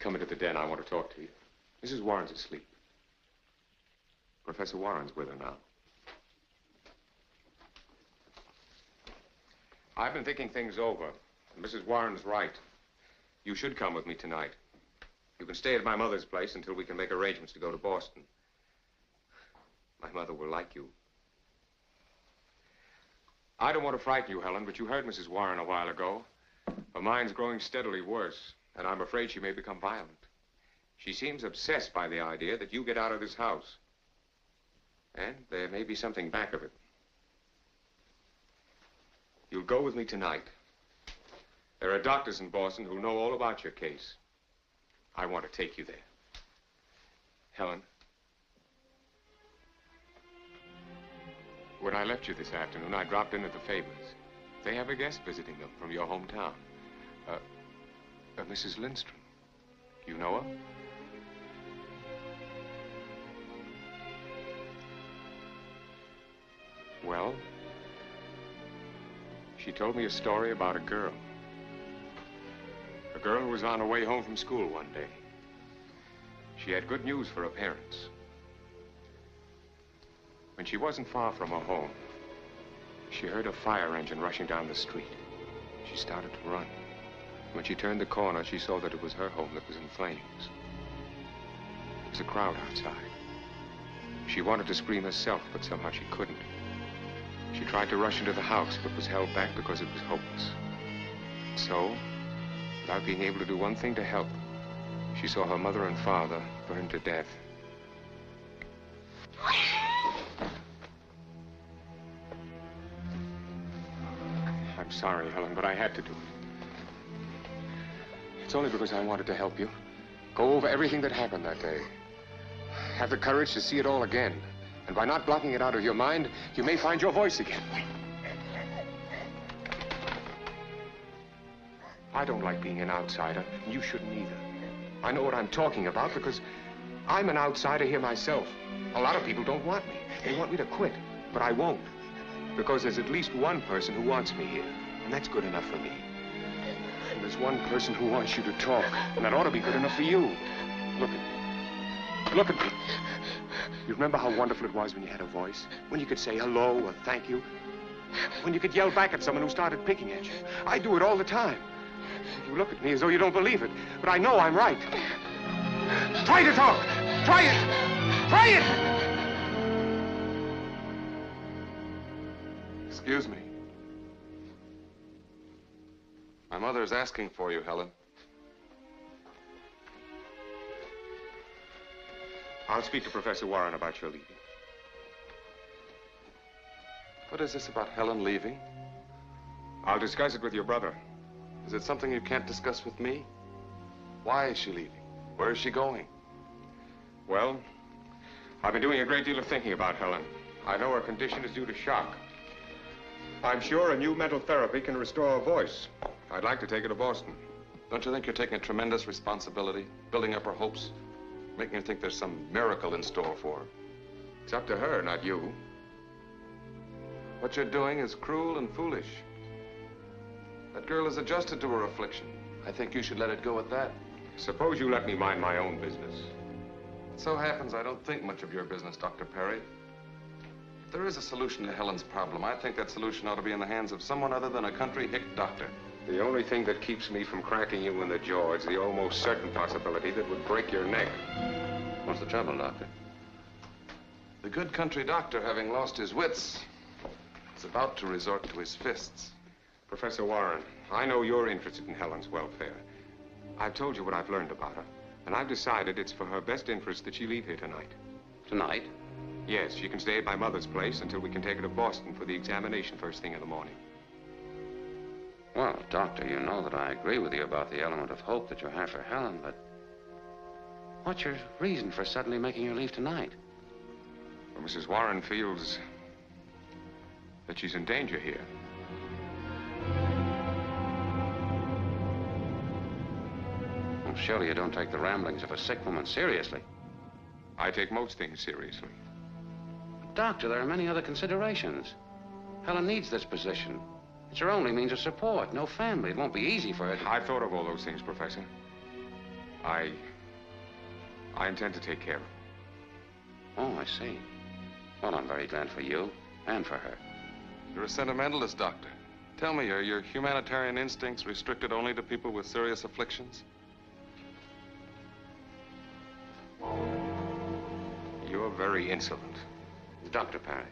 come into the den. I want to talk to you. Mrs. Warren's asleep. Professor Warren's with her now. I've been thinking things over. Mrs. Warren's right. You should come with me tonight. You can stay at my mother's place until we can make arrangements to go to Boston. My mother will like you. I don't want to frighten you, Helen, but you heard Mrs. Warren a while ago. Her mind's growing steadily worse, and I'm afraid she may become violent. She seems obsessed by the idea that you get out of this house. And there may be something back of it. You'll go with me tonight. There are doctors in Boston who know all about your case. I want to take you there. Helen, when I left you this afternoon, I dropped in at the Fabers. They have a guest visiting them from your hometown. Mrs. Lindstrom. You know her? Well, she told me a story about a girl. A girl who was on her way home from school one day. She had good news for her parents. When she wasn't far from her home, she heard a fire engine rushing down the street. She started to run. When she turned the corner, she saw that it was her home that was in flames. There was a crowd outside. She wanted to scream herself, but somehow she couldn't. She tried to rush into the house, but was held back because it was hopeless. So, without being able to do one thing to help, she saw her mother and father burned to death. I'm sorry, Helen, but I had to do it. It's only because I wanted to help you. Go over everything that happened that day. Have the courage to see it all again. And by not blocking it out of your mind, you may find your voice again. I don't like being an outsider, and you shouldn't either. I know what I'm talking about because I'm an outsider here myself. A lot of people don't want me. They want me to quit, but I won't. Because there's at least one person who wants me here, and that's good enough for me. And there's one person who wants you to talk, and that ought to be good enough for you. Look at me. Look at me. You remember how wonderful it was when you had a voice? When you could say hello or thank you? When you could yell back at someone who started picking at you? I do it all the time. You look at me as though you don't believe it, but I know I'm right. Try to talk! Try it! Try it! Excuse me. My mother is asking for you, Helen. I'll speak to Professor Warren about your leaving. What is this about Helen leaving? I'll discuss it with your brother. Is it something you can't discuss with me? Why is she leaving? Where is she going? Well, I've been doing a great deal of thinking about Helen. I know her condition is due to shock. I'm sure a new mental therapy can restore her voice. I'd like to take her to Boston. Don't you think you're taking a tremendous responsibility, building up her hopes, making her think there's some miracle in store for her? It's up to her, not you. What you're doing is cruel and foolish. That girl is adjusted to her affliction. I think you should let it go at that. Suppose you let me mind my own business. It so happens I don't think much of your business, Dr. Perry. If there is a solution to Helen's problem, I think that solution ought to be in the hands of someone other than a country hick doctor. The only thing that keeps me from cracking you in the jaw is the almost certain possibility that would break your neck. What's the trouble, Doctor? The good country doctor, having lost his wits, is about to resort to his fists. Professor Warren, I know you're interested in Helen's welfare. I've told you what I've learned about her, and I've decided it's for her best interest that she leave here tonight. Tonight? Yes, she can stay at my mother's place until we can take her to Boston for the examination first thing in the morning. Well, Doctor, you know that I agree with you about the element of hope that you have for Helen, but what's your reason for suddenly making her leave tonight? Well, Mrs. Warren feels that she's in danger here. Well, surely you don't take the ramblings of a sick woman seriously. I take most things seriously. Doctor, there are many other considerations. Helen needs this position. It's her only means of support. No family. It won't be easy for her to... I've thought of all those things, Professor. I intend to take care of her. Oh, I see. Well, I'm very glad for you and for her. You're a sentimentalist, Doctor. Tell me, are your humanitarian instincts restricted only to people with serious afflictions? You're very insolent. Dr. Perry.